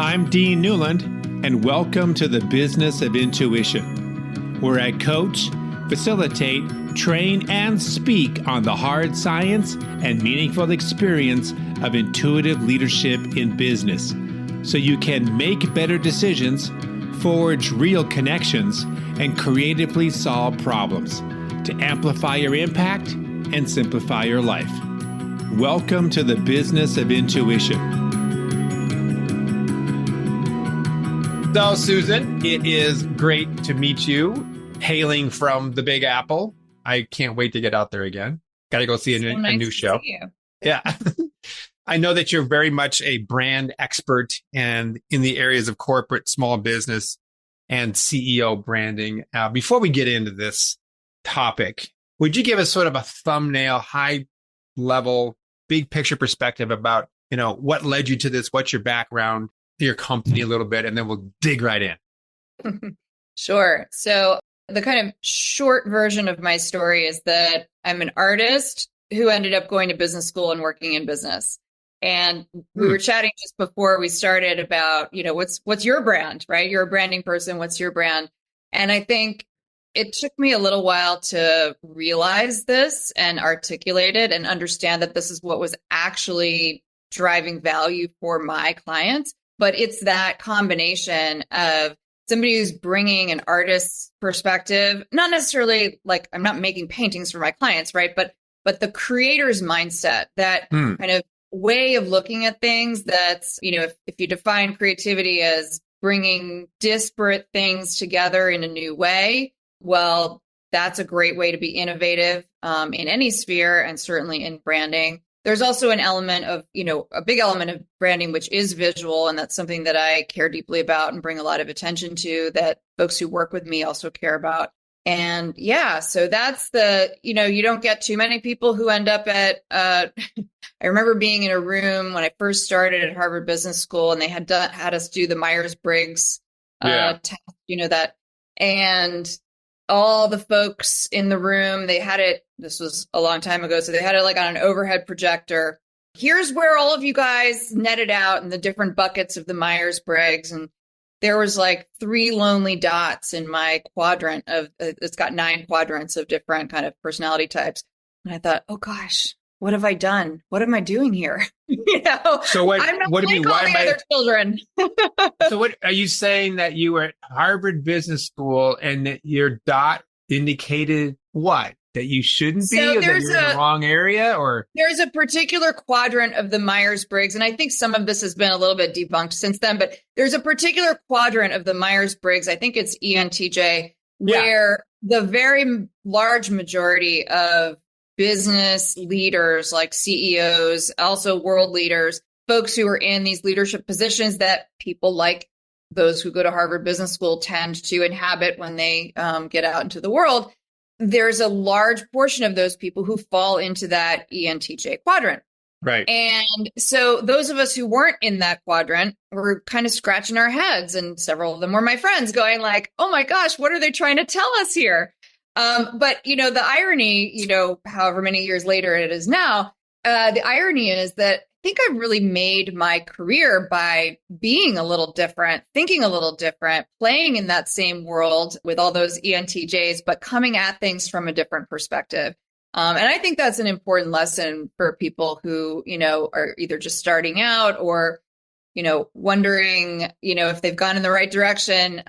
I'm Dean Newlund, and welcome to the Business of Intuition, where I coach, facilitate, train, and speak on the hard science and meaningful experience of intuitive leadership in business, so you can make better decisions, forge real connections, and creatively solve problems to amplify your impact and simplify your life. Welcome to the Business of Intuition. So, Susan, it is great to meet you, hailing from the Big Apple. I can't wait to get out there again. Got to go see a new show. Yeah. I know that you're very much a brand expert and in the areas of corporate, small business, and CEO branding. Before we get into this topic, would you give us sort of a thumbnail, high level, big picture perspective about, what led you to this? What's your background, your company a little bit, and then we'll dig right in. Sure. So the kind of short version of my story is that I'm an artist who ended up going to business school and working in business. And we were chatting just before we started about, what's your brand, right? You're a branding person. What's your brand? And I think it took me a little while to realize this and articulate it and understand that this is what was actually driving value for my clients. But it's that combination of somebody who's bringing an artist's perspective, not necessarily like I'm not making paintings for my clients, right? But the creator's mindset, that kind of way of looking at things that's, if you define creativity as bringing disparate things together in a new way, well, that's a great way to be innovative in any sphere and certainly in branding. There's also an element of, a big element of branding, which is visual. And that's something that I care deeply about and bring a lot of attention to, that folks who work with me also care about. And yeah, so that's you don't get too many people who end up at, I remember being in a room when I first started at Harvard Business School, and they had us do the Myers-Briggs test, that, and all the folks in the room, they had it, this was a long time ago, so they had it like on an overhead projector. Here's where all of you guys netted out in the different buckets of the Myers-Briggs. And there was like 3 lonely dots in my quadrant of, it's got 9 quadrants of different kind of personality types. And I thought, oh gosh, what have I done? What am I doing here? So what, I'm not what do you mean? like all the other children. So what are you saying, that you were at Harvard Business School and that your dot indicated what? That you shouldn't be, or that you're in the wrong area, or? There's a particular quadrant of the Myers-Briggs, and I think some of this has been a little bit debunked since then, but there's a particular quadrant of the Myers-Briggs, I think it's ENTJ, where the very large majority of business leaders, like CEOs, also world leaders, folks who are in these leadership positions that people like those who go to Harvard Business School tend to inhabit when they get out into the world. There's a large portion of those people who fall into that ENTJ quadrant. Right. And so those of us who weren't in that quadrant were kind of scratching our heads, and several of them were my friends, going like, oh my gosh, what are they trying to tell us here? But, the irony, however many years later it is now, the irony is that I think I've really made my career by being a little different, thinking a little different, playing in that same world with all those ENTJs, but coming at things from a different perspective. And I think that's an important lesson for people who, are either just starting out or, wondering, if they've gone in the right direction.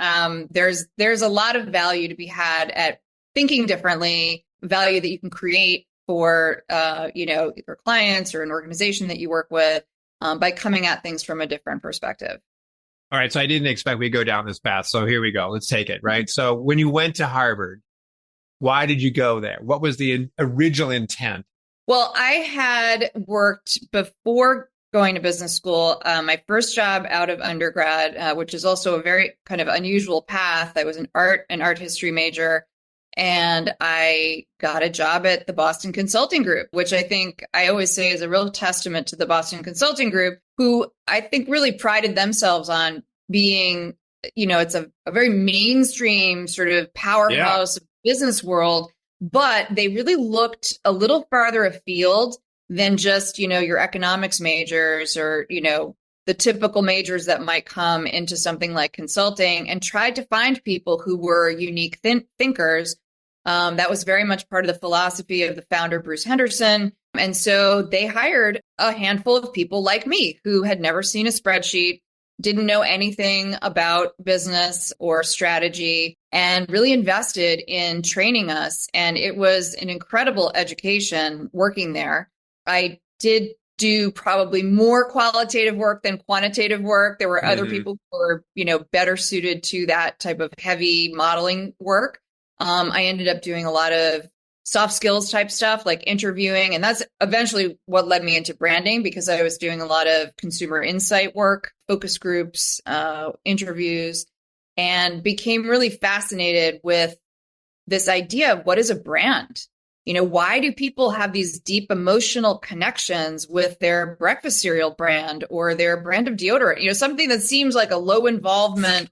There's a lot of value to be had at thinking differently, value that you can create for, either clients or an organization that you work with by coming at things from a different perspective. All right. So I didn't expect we'd go down this path. So here we go. Let's take it. Right. So when you went to Harvard, why did you go there? What was the original intent? Well, I had worked before going to business school. My first job out of undergrad, which is also a very kind of unusual path. I was an art history major. And I got a job at the Boston Consulting Group, which I think I always say is a real testament to the Boston Consulting Group, who I think really prided themselves on being, it's a very mainstream sort of powerhouse business world, but they really looked a little farther afield than just, your economics majors or, the typical majors that might come into something like consulting and tried to find people who were unique thinkers. That was very much part of the philosophy of the founder, Bruce Henderson. And so they hired a handful of people like me who had never seen a spreadsheet, didn't know anything about business or strategy, and really invested in training us. And it was an incredible education working there. I did do probably more qualitative work than quantitative work. There were other people who were, better suited to that type of heavy modeling work. I ended up doing a lot of soft skills type stuff like interviewing. And that's eventually what led me into branding, because I was doing a lot of consumer insight work, focus groups, interviews, and became really fascinated with this idea of what is a brand? Why do people have these deep emotional connections with their breakfast cereal brand or their brand of deodorant? Something that seems like a low involvement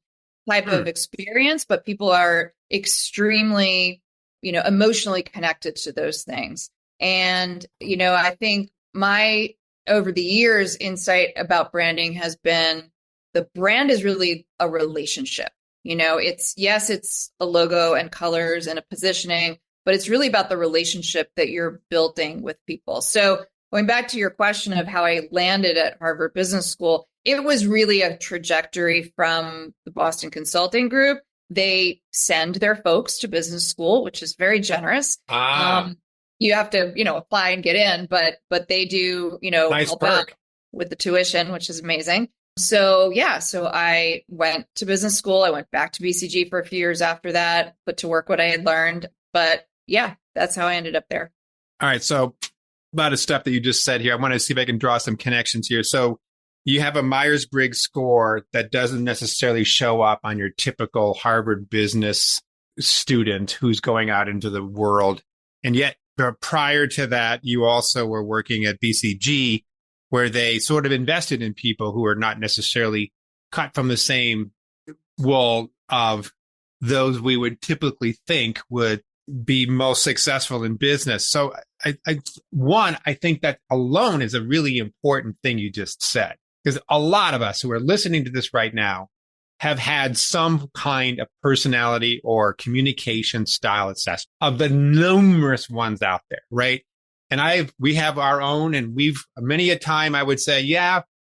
type of experience, but people are extremely, emotionally connected to those things. And, I think my, over the years, insight about branding has been the brand is really a relationship. It's a logo and colors and a positioning, but it's really about the relationship that you're building with people. So going back to your question of how I landed at Harvard Business School, it was really a trajectory from the Boston Consulting Group. They send their folks to business school, which is very generous. You have to, apply and get in, but they do, nice help perk out with the tuition, which is amazing. So I went to business school. I went back to BCG for a few years after that, put to work what I had learned. But that's how I ended up there. All right. So a lot of stuff that you just said here. I want to see if I can draw some connections here. So you have a Myers-Briggs score that doesn't necessarily show up on your typical Harvard business student who's going out into the world. And yet prior to that, you also were working at BCG, where they sort of invested in people who are not necessarily cut from the same wool of those we would typically think would be most successful in business. So I think that alone is a really important thing you just said, because a lot of us who are listening to this right now have had some kind of personality or communication style assessment of the numerous ones out there, right? And we have our own, and we've many a time I would say,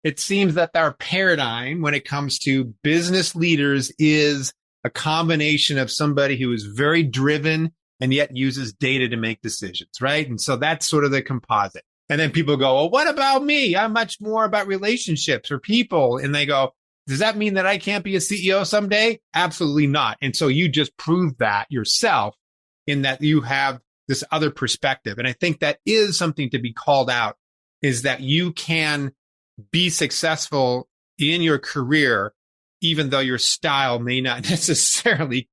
it seems that our paradigm when it comes to business leaders is a combination of somebody who is very driven and yet uses data to make decisions, right? And so that's sort of the composite. And then people go, well, what about me? I'm much more about relationships or people. And they go, does that mean that I can't be a CEO someday? Absolutely not. And so you just proved that yourself in that you have this other perspective. And I think that is something to be called out, is that you can be successful in your career, even though your style may not necessarily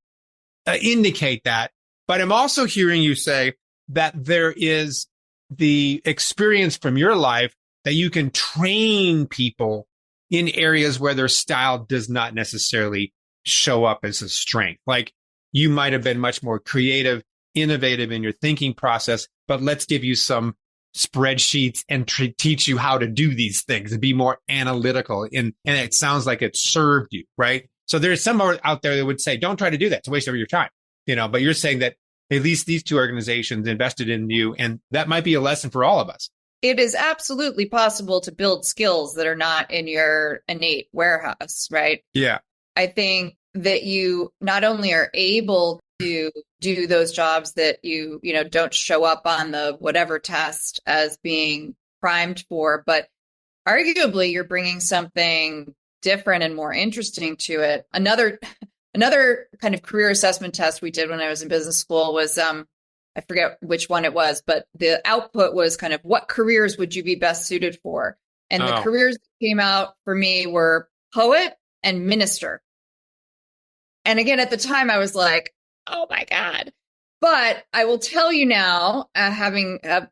indicate that. But I'm also hearing you say that there is the experience from your life that you can train people in areas where their style does not necessarily show up as a strength. Like you might have been much more creative, innovative in your thinking process, but let's give you some spreadsheets and teach you how to do these things and be more analytical. And it sounds like it served you, right? So there's some out there that would say, don't try to do that. It's a waste of your time, but you're saying that at least these two organizations invested in you, and that might be a lesson for all of us. It is absolutely possible to build skills that are not in your innate warehouse, right? Yeah. I think that you not only are able to do those jobs that you don't show up on the whatever test as being primed for, but arguably you're bringing something different and more interesting to it. Another kind of career assessment test we did when I was in business school was, I forget which one it was, but the output was kind of what careers would you be best suited for? And the careers that came out for me were poet and minister. And again, at the time I was like, oh my God. But I will tell you now, having a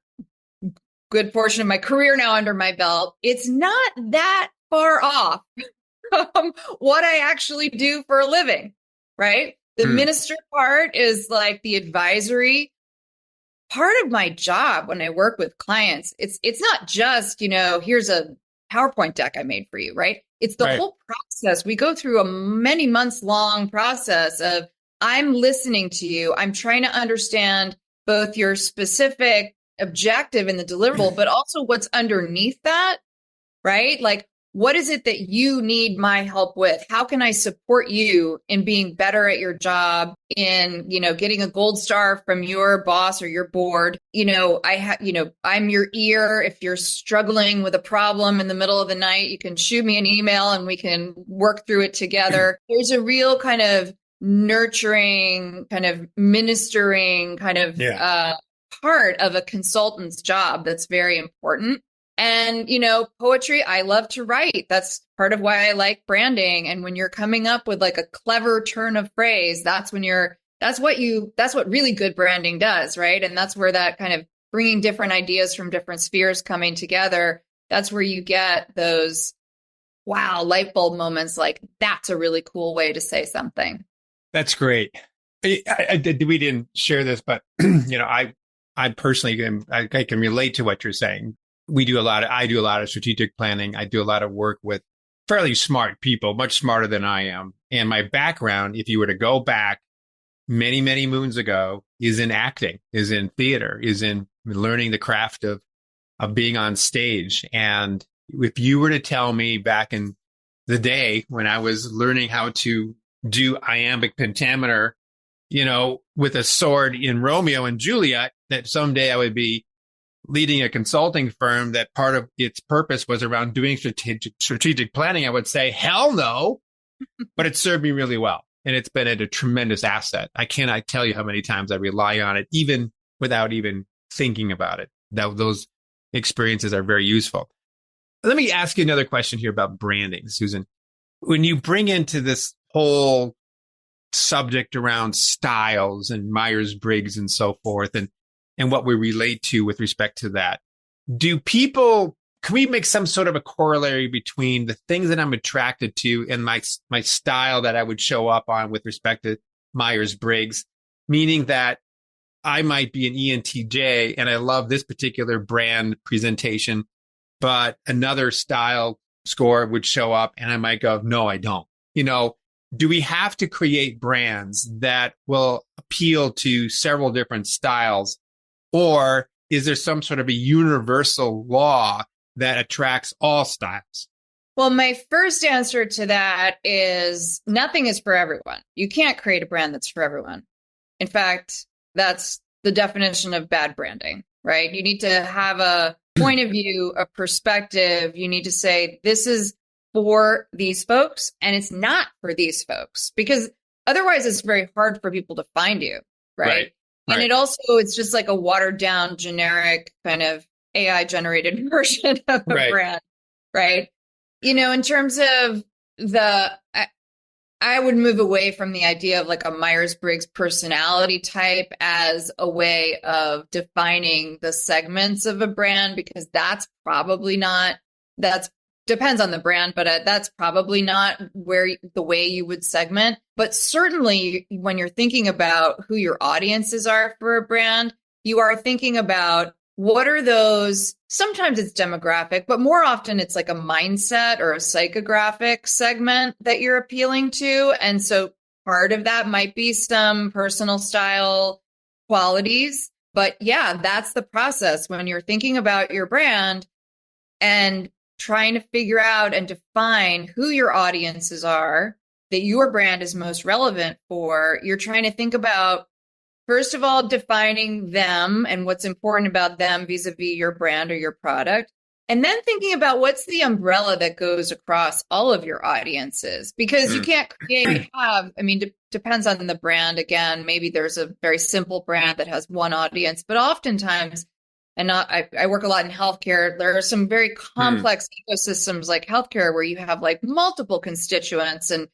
good portion of my career now under my belt, it's not that far off from what I actually do for a living, right? The minister part is like the advisory part of my job when I work with clients. It's not just, here's a PowerPoint deck I made for you, right? It's the Right. whole process. We go through a many months long process of I'm listening to you. I'm trying to understand both your specific objective in the deliverable, but also what's underneath that, right? Like, what is it that you need my help with? How can I support you in being better at your job, in, getting a gold star from your boss or your board? I'm your ear. If you're struggling with a problem in the middle of the night, you can shoot me an email and we can work through it together. There's a real kind of nurturing, kind of ministering kind of part of a consultant's job that's very important. And, poetry, I love to write. That's part of why I like branding. And when you're coming up with like a clever turn of phrase, that's what really good branding does, right? And that's where that kind of bringing different ideas from different spheres coming together, that's where you get those, wow, light bulb moments. Like, that's a really cool way to say something. That's great. We didn't share this, but, I personally I can relate to what you're saying. I do a lot of strategic planning. I do a lot of work with fairly smart people, much smarter than I am. And my background, if you were to go back many, many moons ago, is in acting, is in theater, is in learning the craft of being on stage. And if you were to tell me back in the day when I was learning how to do iambic pentameter, with a sword in Romeo and Juliet, that someday I would be leading a consulting firm that part of its purpose was around doing strategic planning, I would say, hell no, but it served me really well. And it's been a tremendous asset. I cannot tell you how many times I rely on it, even without even thinking about it. Those experiences are very useful. Let me ask you another question here about branding, Susan. When you bring into this whole subject around styles and Myers-Briggs and so forth, and what we relate to with respect to that, can we make some sort of a corollary between the things that I'm attracted to and my style that I would show up on with respect to Myers-Briggs, meaning that I might be an ENTJ and I love this particular brand presentation, but another style score would show up and I might go, no, I don't. Do we have to create brands that will appeal to several different styles? Or is there some sort of a universal law that attracts all styles? Well, my first answer to that is nothing is for everyone. You can't create a brand that's for everyone. In fact, that's the definition of bad branding, right? You need to have a point of view, a perspective. You need to say, this is for these folks and it's not for these folks, because otherwise it's very hard for people to find you, right? And it's just like a watered down, generic kind of AI generated version of a brand, right? In terms of I would move away from the idea of like a Myers-Briggs personality type as a way of defining the segments of a brand, because that's depends on the brand, but that's probably not the way you would segment. But certainly when you're thinking about who your audiences are for a brand, you are thinking about what are those, sometimes it's demographic, but more often it's like a mindset or a psychographic segment that you're appealing to. And so part of that might be some personal style qualities. But yeah, that's the process when you're thinking about your brand and trying to figure out and define who your audiences are that your brand is most relevant for. You're trying to think about, first of all, defining them and what's important about them vis-a-vis your brand or your product. And then thinking about what's the umbrella that goes across all of your audiences, because you can't depends on the brand. Again, maybe there's a very simple brand that has one audience, but oftentimes, I work a lot in healthcare, there are some very complex ecosystems like healthcare where you have like multiple constituents, and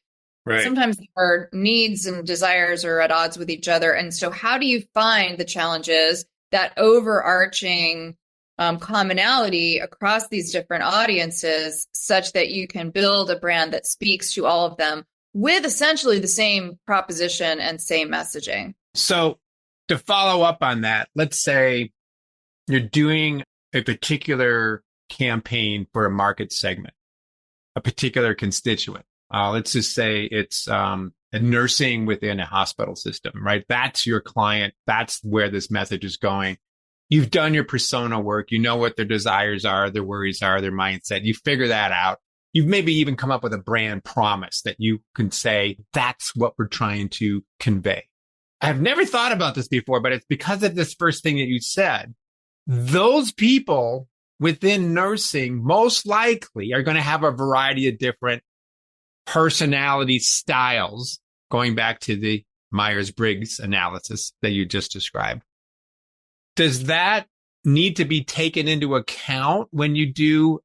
sometimes our needs and desires are at odds with each other. And so how do you find the challenges, that overarching commonality across these different audiences, such that you can build a brand that speaks to all of them with essentially the same proposition and same messaging? So to follow up on that, let's say you're doing a particular campaign for a market segment, a particular constituent. Let's just say it's a nursing within a hospital system, right? That's your client. That's where this message is going. You've done your persona work. You know what their desires are, their worries are, their mindset. You figure that out. You've maybe even come up with a brand promise that you can say, that's what we're trying to convey. I've never thought about this before, but it's because of this first thing that you said. Those people within nursing most likely are going to have a variety of different personality styles, going back to the Myers-Briggs analysis that you just described. Does that need to be taken into account when you do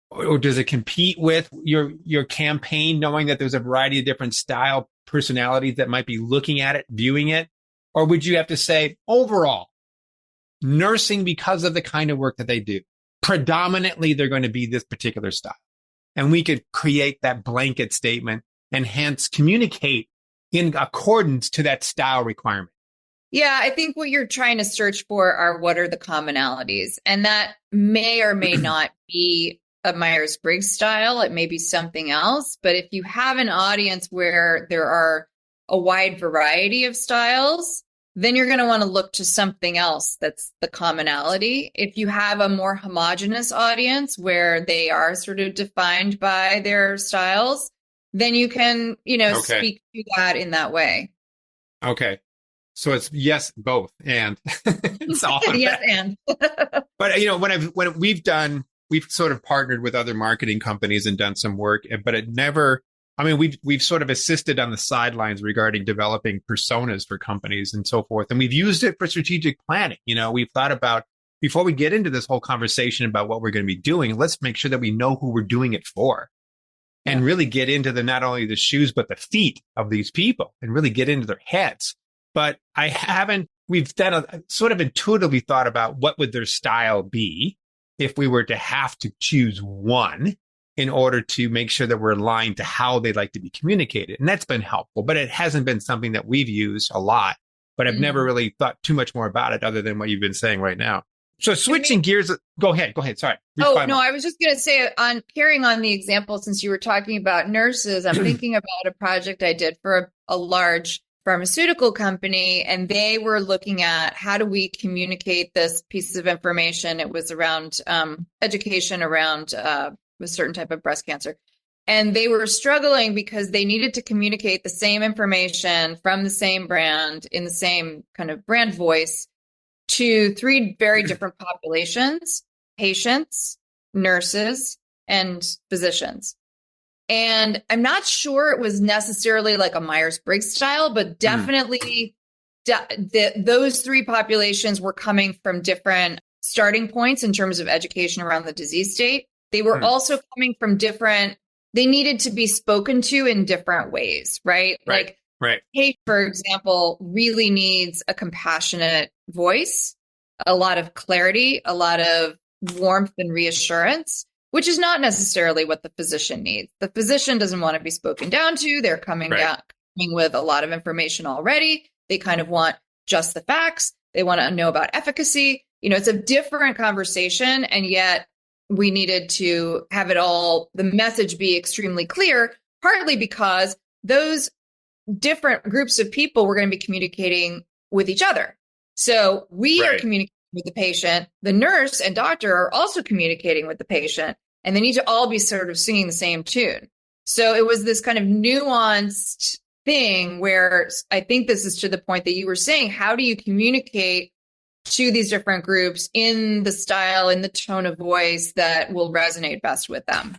or does it compete with your campaign, knowing that there's a variety of different style personalities that might be looking at it, viewing it? Or would you have to say, overall, nursing, because of the kind of work that they do, predominantly they're going to be this particular style? And we could create that blanket statement and hence communicate in accordance to that style requirement. Yeah, I think what you're trying to search for are what are the commonalities. And that may or may not be a Myers-Briggs style. It may be something else. But if you have an audience where there are a wide variety of styles, then you're going to want to look to something else that's the commonality. If you have a more homogeneous audience where they are sort of defined by their styles, then you can, speak to that in that way. Okay. So it's yes, both, and it's all yes, and. But we've sort of partnered with other marketing companies and done some work, but it never. I mean, we've sort of assisted on the sidelines regarding developing personas for companies and so forth, and we've used it for strategic planning. We've thought about, before we get into this whole conversation about what we're going to be doing, let's make sure that we know who we're doing it for, and really get into not only the shoes but the feet of these people, and really get into their heads. But we've done sort of intuitively thought about what would their style be if we were to have to choose one in order to make sure that we're aligned to how they like to be communicated. And that's been helpful, but it hasn't been something that we've used a lot, but I've never really thought too much more about it other than what you've been saying right now. So switching gears, go ahead. Sorry. I was just going to say, on carrying on the example, since you were talking about nurses, I'm thinking about a project I did for a large pharmaceutical company, and they were looking at how do we communicate this piece of information. It was around education around a certain type of breast cancer. And they were struggling because they needed to communicate the same information from the same brand in the same kind of brand voice to three very different populations: patients, nurses, and physicians. And I'm not sure it was necessarily like a Myers-Briggs style, but definitely those three populations were coming from different starting points in terms of education around the disease state. They were also coming from they needed to be spoken to in different ways, right? Right. Kate, for example, really needs a compassionate voice, a lot of clarity, a lot of warmth and reassurance, which is not necessarily what the physician needs. The physician doesn't want to be spoken down to. They're coming with a lot of information already. They kind of want just the facts. They want to know about efficacy. It's a different conversation. And yet we needed to have the message be extremely clear, partly because those different groups of people were going to be communicating with each other. So we are communicating with the patient. The nurse and doctor are also communicating with the patient, and they need to all be sort of singing the same tune. So it was this kind of nuanced thing where I think this is to the point that you were saying, how do you communicate to these different groups in the style, in the tone of voice that will resonate best with them?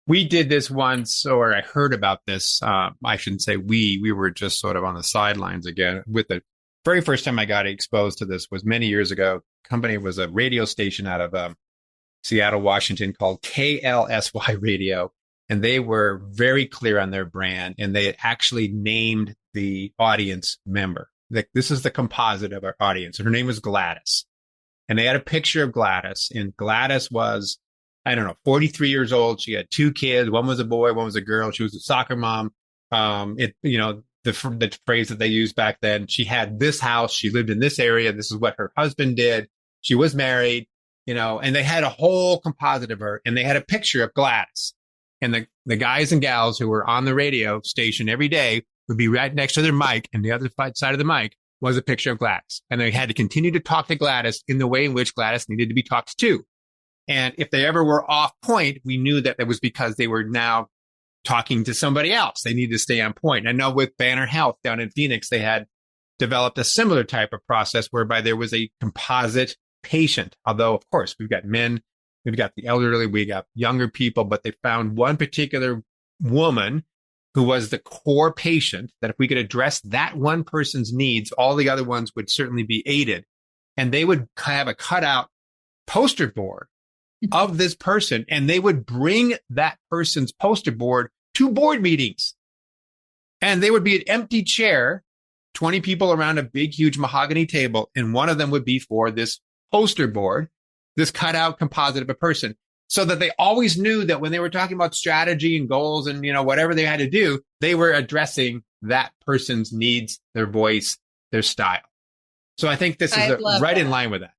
We did this once, or I heard about this. I shouldn't say we were just sort of on the sidelines again. With the very first time I got exposed to this was many years ago. The company was a radio station out of Seattle, Washington, called KLSY Radio. And they were very clear on their brand, and they actually named the audience member. This is the composite of our audience. Her name was Gladys. And they had a picture of Gladys, and Gladys was, 43 years old. She had two kids. One was a boy, one was a girl. She was a soccer mom. The phrase that they used back then, she had this house. She lived in this area. This is what her husband did. She was married. and they had a whole composite of her, and they had a picture of Gladys. And the guys and gals who were on the radio station every day would be right next to their mic, and the other side of the mic was a picture of Gladys. And they had to continue to talk to Gladys in the way in which Gladys needed to be talked to. And if they ever were off point, we knew that it was because they were now talking to somebody else. They needed to stay on point. I know with Banner Health down in Phoenix, they had developed a similar type of process whereby there was a composite patient. Although, of course, we've got men, we've got the elderly, we got younger people, but they found one particular woman who was the core patient, that if we could address that one person's needs, all the other ones would certainly be aided. And they would have a cutout poster board of this person, and they would bring that person's poster board to board meetings. And they would be an empty chair, 20 people around a big, huge mahogany table, and one of them would be for this poster board, this cutout composite of a person, so that they always knew that when they were talking about strategy and goals and, whatever they had to do, they were addressing that person's needs, their voice, their style. So I think this is right in line with that.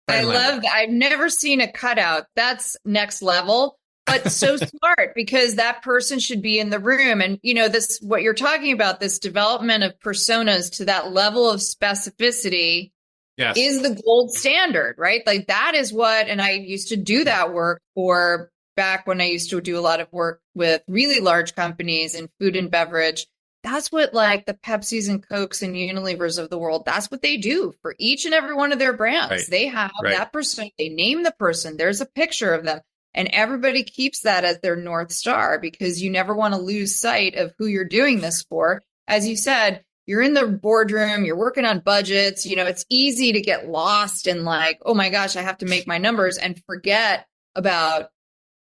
I love that. I've never seen a cutout. That's next level, but so smart, because that person should be in the room. And, this, what you're talking about, this development of personas to that level of specificity is the gold standard, right? Like that is what, and I used to do that work for back when I used to do a lot of work with really large companies in food and beverage. That's what like the Pepsis and Cokes and Unilevers of the world, that's what they do for each and every one of their brands. Right. They have that person, they name the person, there's a picture of them, and everybody keeps that as their North Star, because you never want to lose sight of who you're doing this for. As you said, you're in the boardroom, you're working on budgets, it's easy to get lost in like, oh my gosh, I have to make my numbers, and forget about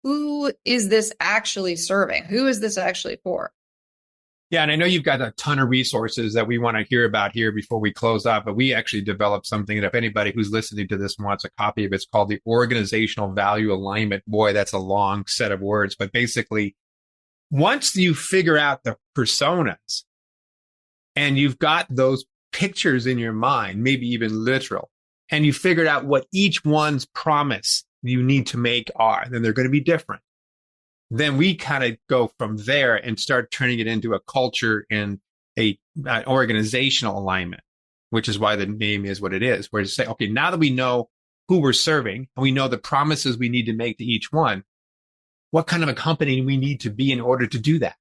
who is this actually serving? Who is this actually for? Yeah, and I know you've got a ton of resources that we want to hear about here before we close out, but we actually developed something, and if anybody who's listening to this wants a copy of it, it's called the Organizational Value Alignment. Boy, that's a long set of words, but basically, once you figure out the personas and you've got those pictures in your mind, maybe even literal, and you figured out what each one's promise you need to make are, then they're going to be different. Then we kind of go from there and start turning it into a culture and an organizational alignment, which is why the name is what it is. Where to say, okay, now that we know who we're serving and we know the promises we need to make to each one, what kind of a company do we need to be in order to do that?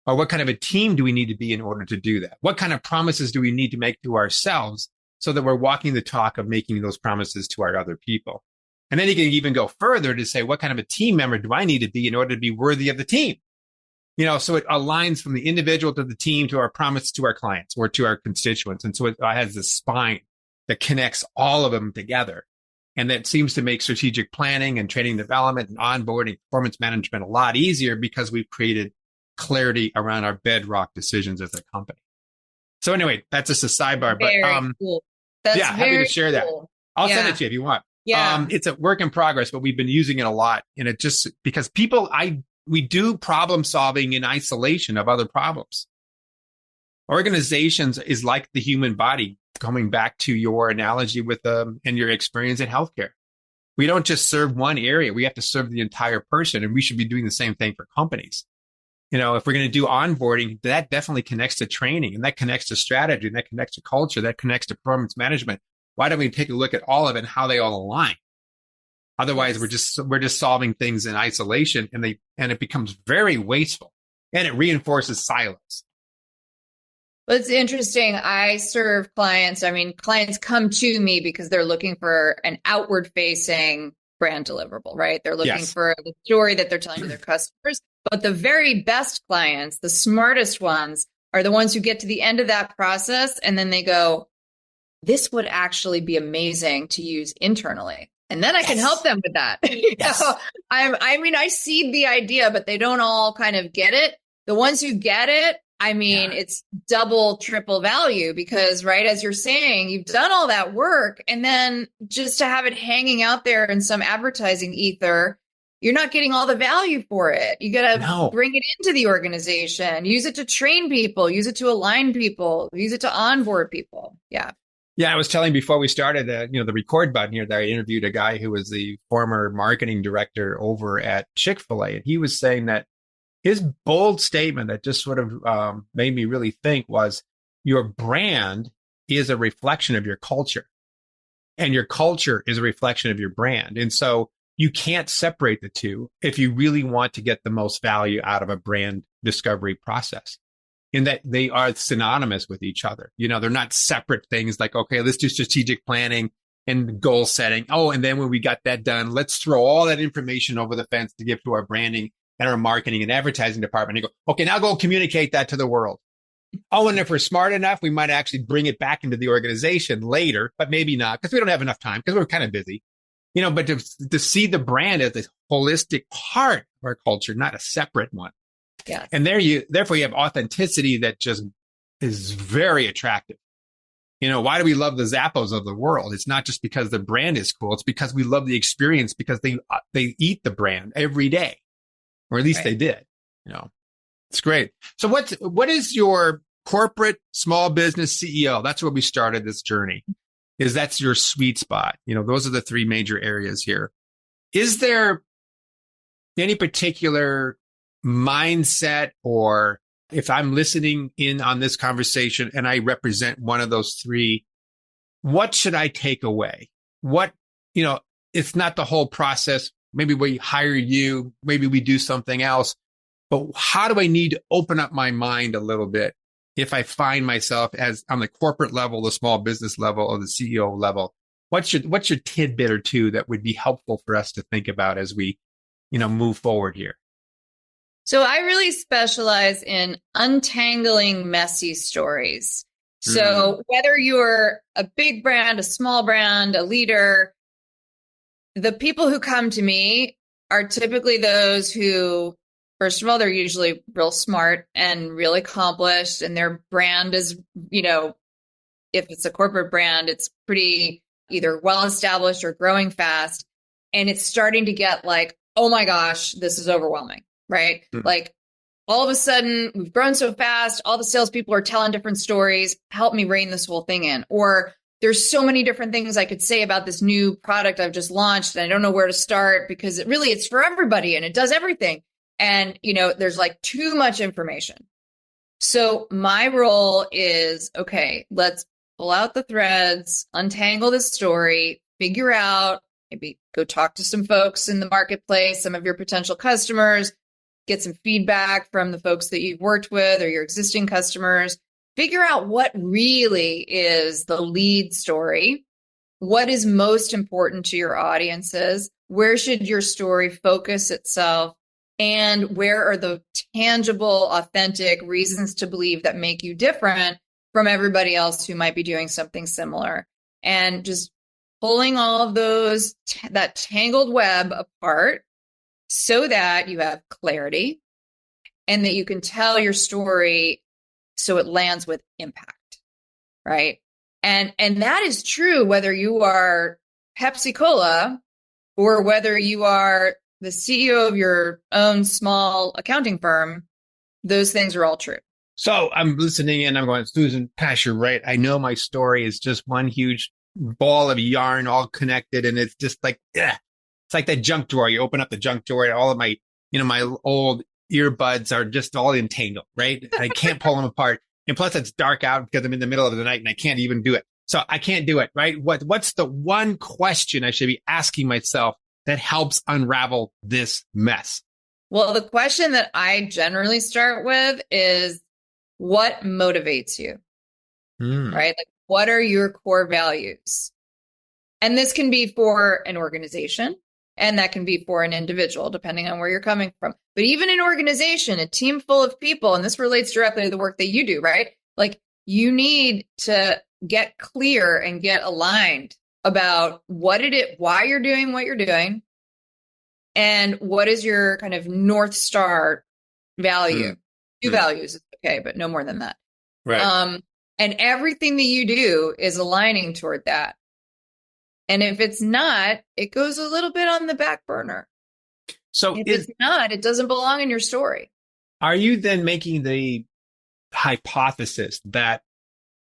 Or what kind of a team do we need to be in order to do that? What kind of promises do we need to make to ourselves so that we're walking the talk of making those promises to our other people? And then you can even go further to say, what kind of a team member do I need to be in order to be worthy of the team? So it aligns from the individual to the team to our promise to our clients or to our constituents. And so it has this spine that connects all of them together. And that seems to make strategic planning and training development and onboarding, performance management a lot easier, because we've created clarity around our bedrock decisions as a company. So anyway, that's just a sidebar. Very cool. That's happy to share that. I'll send it to you if you want. Yeah. It's a work in progress, but we've been using it a lot. And it just, because we do problem solving in isolation of other problems. Organizations is like the human body, coming back to your analogy with and your experience in healthcare. We don't just serve one area. We have to serve the entire person. And we should be doing the same thing for companies. If we're going to do onboarding, that definitely connects to training, and that connects to strategy, and that connects to culture, that connects to performance management. Why don't we take a look at all of it and how they all align? Otherwise, we're just solving things in isolation, and it becomes very wasteful, and it reinforces silos. Well, it's interesting. I serve clients. I mean, clients come to me because they're looking for an outward facing brand deliverable, right? They're looking for the story that they're telling to their customers. But the very best clients, the smartest ones, are the ones who get to the end of that process and then they go, this would actually be amazing to use internally. And then I can help them with that. I see the idea, but they don't all kind of get it. The ones who get it, it's double, triple value, because, right, as you're saying, you've done all that work, and then just to have it hanging out there in some advertising ether, you're not getting all the value for it. You got to bring it into the organization, use it to train people, use it to align people, use it to onboard people. Yeah. Yeah, I was telling before we started, the record button here that I interviewed a guy who was the former marketing director over at Chick-fil-A. And he was saying that his bold statement that just sort of made me really think was your brand is a reflection of your culture, and your culture is a reflection of your brand. And so you can't separate the two if you really want to get the most value out of a brand discovery process, in that they are synonymous with each other. They're not separate things like, okay, let's do strategic planning and goal setting. Oh, and then when we got that done, let's throw all that information over the fence to give to our branding and our marketing and advertising department and go, okay, now go communicate that to the world. Oh, and if we're smart enough, we might actually bring it back into the organization later, but maybe not because we don't have enough time because we're kind of busy. But to see the brand as a holistic part of our culture, not a separate one. Yeah. And therefore you have authenticity that just is very attractive. Why do we love the Zappos of the world? It's not just because the brand is cool. It's because we love the experience because they eat the brand every day, or at least they did. It's great. So what is your corporate small business CEO? That's where we started this journey. That's your sweet spot. Those are the three major areas here. Is there any particular mindset, or if I'm listening in on this conversation and I represent one of those three, what should I take away? It's not the whole process. Maybe we hire you, maybe we do something else, but how do I need to open up my mind a little bit if I find myself as on the corporate level, the small business level, or the CEO level? What's your tidbit or two that would be helpful for us to think about as we, move forward here? So I really specialize in untangling messy stories. So whether you're a big brand, a small brand, a leader, the people who come to me are typically those who, first of all, they're usually real smart and real accomplished, and their brand is, if it's a corporate brand, it's pretty either well established or growing fast. And it's starting to get like, oh my gosh, this is overwhelming, right? Like all of a sudden we've grown so fast, all the salespeople are telling different stories. Help me rein this whole thing in. Or there's so many different things I could say about this new product I've just launched, and I don't know where to start because it's for everybody and it does everything. And, there's like too much information. So my role is, okay, let's pull out the threads, untangle the story, figure out, maybe go talk to some folks in the marketplace, some of your potential customers, get some feedback from the folks that you've worked with or your existing customers, figure out what really is the lead story, what is most important to your audiences, where should your story focus itself, and where are the tangible, authentic reasons to believe that make you different from everybody else who might be doing something similar. And just pulling all of those, that tangled web apart so that you have clarity and that you can tell your story so it lands with impact, right? And that is true whether you are Pepsi Cola or whether you are the CEO of your own small accounting firm. Those things are all true. So I'm listening and I'm going, Susan, gosh, you're right. I know my story is just one huge ball of yarn all connected. And it's just like, it's like that junk drawer. You open up the junk drawer and all of my, my old earbuds are just all entangled, right? I can't pull them apart. And plus it's dark out because I'm in the middle of the night and I can't even do it. So I can't do it, right? What's the one question I should be asking myself that helps unravel this mess? Well, the question that I generally start with is, what motivates you, right? Like, what are your core values? And this can be for an organization and that can be for an individual, depending on where you're coming from. But even an organization, a team full of people, and this relates directly to the work that you do, right? Like, you need to get clear and get aligned about why you're doing what you're doing, and what is your kind of North Star value. Two values is okay, but no more than that. Right. And everything that you do is aligning toward that. And if it's not, it goes a little bit on the back burner. So if it's not, it doesn't belong in your story. Are you then making the hypothesis that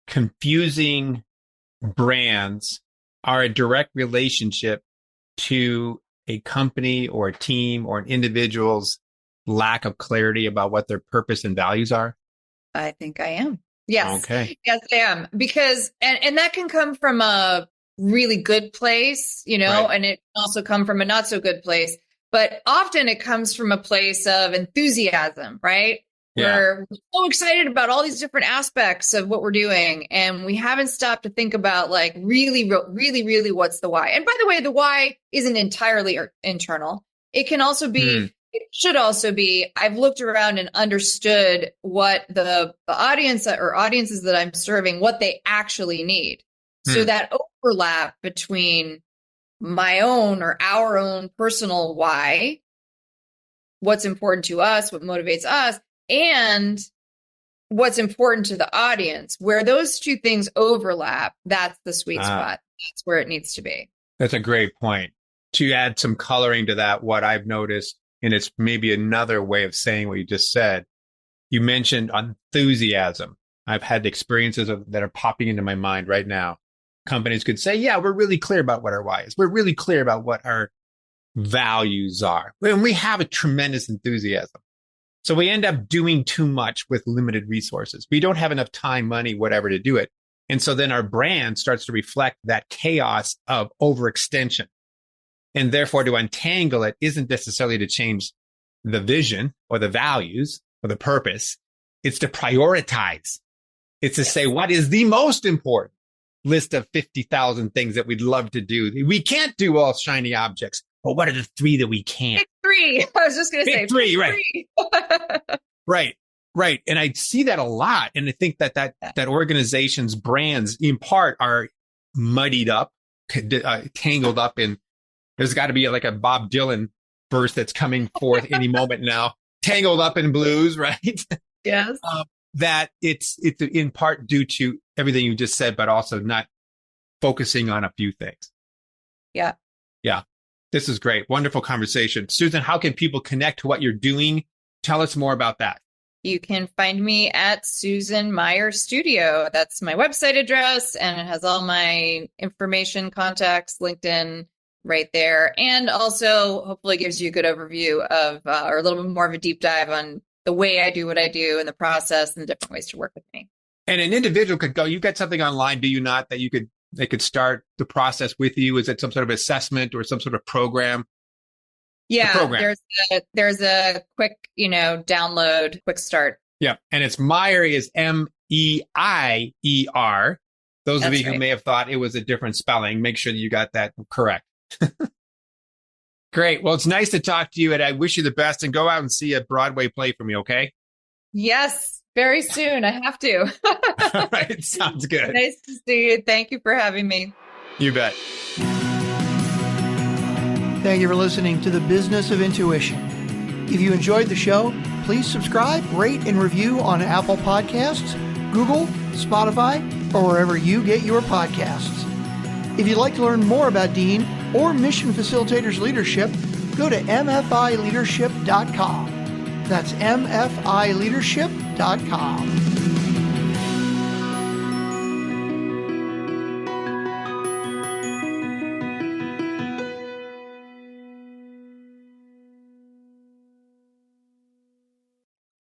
confusing brands are a direct relationship to a company or a team or an individual's lack of clarity about what their purpose and values are? I think I am. Yes. Okay. Yes, I am. Because, and that can come from a really good place, Right. and it can also come from a not so good place. But often it comes from a place of enthusiasm, right? Yeah. We're so excited about all these different aspects of what we're doing. And we haven't stopped to think about like really, really, really what's the why. And by the way, the why isn't entirely internal. It can also be, it should also be, I've looked around and understood what the audience or audiences that I'm serving, what they actually need. So that overlap between my own or our own personal why, what's important to us, what motivates us, and what's important to the audience, where those two things overlap, that's the sweet spot. That's where it needs to be. That's a great point. To add some coloring to that, what I've noticed, and it's maybe another way of saying what you just said, you mentioned enthusiasm. I've had experiences that are popping into my mind right now. Companies could say, yeah, we're really clear about what our why is. We're really clear about what our values are. And we have a tremendous enthusiasm. So we end up doing too much with limited resources. We don't have enough time, money, whatever to do it. And so then our brand starts to reflect that chaos of overextension. And therefore, to untangle it isn't necessarily to change the vision or the values or the purpose. It's to prioritize. It's to say, what is the most important list of 50,000 things that we'd love to do? We can't do all shiny objects, but what are the 3 that we can? Pick 3. I was just going to say 3, right? Right. And I see that a lot. And I think that organizations' brands in part are muddied up, tangled up in, there's got to be like a Bob Dylan verse that's coming forth any moment now, tangled up in blues, right? Yes. That it's in part due to everything you just said, but also not focusing on a few things. Yeah. Yeah. This is great. Wonderful conversation. Susan, how can people connect to what you're doing? Tell us more about that. You can find me at Susan Meier Studio. That's my website address, and it has all my information, contacts, LinkedIn right there. And also hopefully gives you a good overview of, or a little bit more of a deep dive on the way I do what I do and the process and the different ways to work with me. And an individual could go, you've got something online, do you not, that they could start the process with you? Is it some sort of assessment or some sort of program? Yeah, there's a quick, download, quick start. Yeah. And it's Meier is Meier. Those of you who may have thought it was a different spelling, make sure that you got that correct. Great. Well, it's nice to talk to you, and I wish you the best, and go out and see a Broadway play for me, okay? Yes, very soon. I have to. All right. Sounds good. Nice to see you. Thank you for having me. You bet. Thank you for listening to The Business of Intuition. If you enjoyed the show, please subscribe, rate, and review on Apple Podcasts, Google, Spotify, or wherever you get your podcasts. If you'd like to learn more about Dean or Mission Facilitators Leadership, go to mfileadership.com. That's mfileadership.com.